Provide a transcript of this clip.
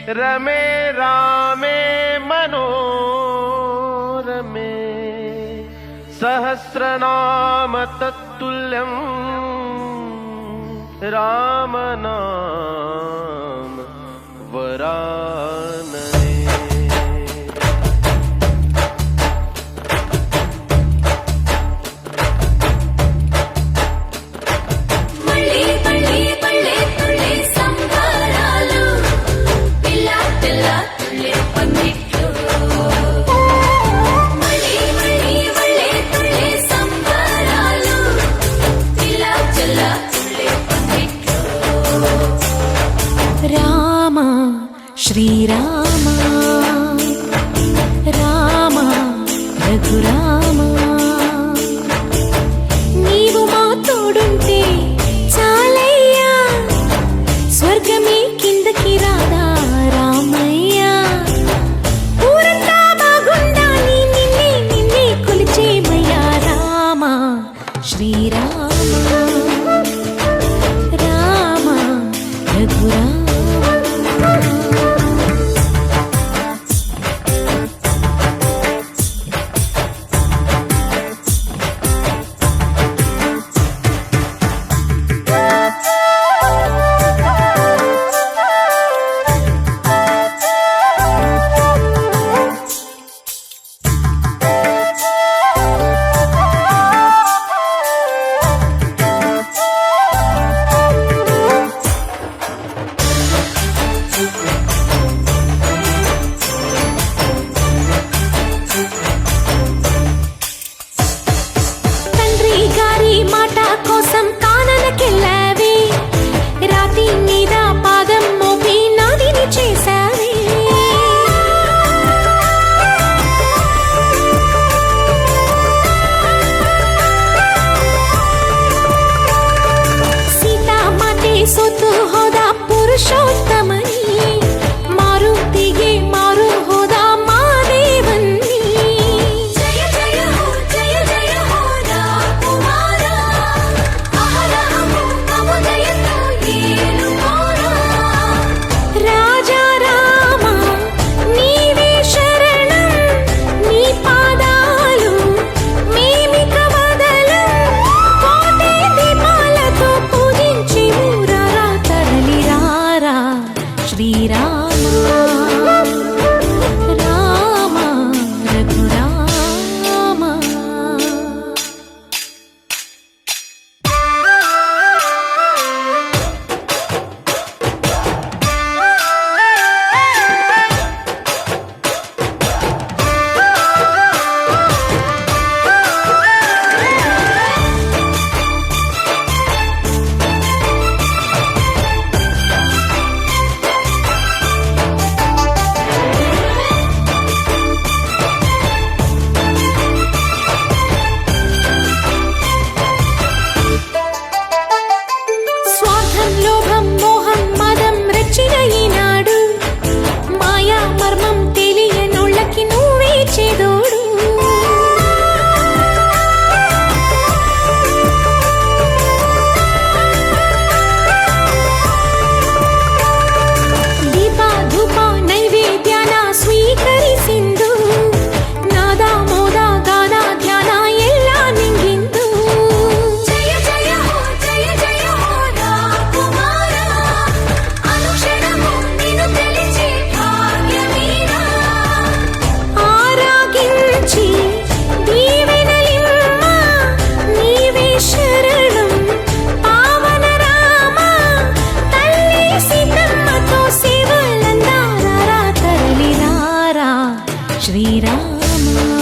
रमे रामे मनोरमे सहस्रनाम तत्तुल्यं रामनाम वरानने। रामा श्रीरामा रामा रघुरामा నీవు మా తోడుంటే చాలయ్యా స్వర్గమే కిందకి రాదా రామయ్యా ఊరంతా బాగుండాలి నిన్నే నిన్నే కొలిచేమయ్యా రామా శ్రీరామా రామా రఘురామా सोतु होदा पुरुषोत्तमनी मारुतिगे मारु होदा महादेवनी जय जय हो राकुमारा अहरहमु नमोदयतु येनुमारा राजा रामा नीवे शरणं नी पादालु మేమిక వదలం కోటి దీపాలతో పూజించి श्रीरामा रामा रघुरामा లోభం మోహం మదం రెచ్చిన ఈనాడు మాయా మర్మం తెలియనోళ్ళకి నువ్వే చేదోడు దీప ధూప నైవేద్యాన ಸ್ವೀಕರಿಸಿಂದು ನಾದ ಮೋದ ಗಾನ ಧ್ಯಾನ ಎಲ್ಲ ನಿಂಗಿಂದು श्रीरामा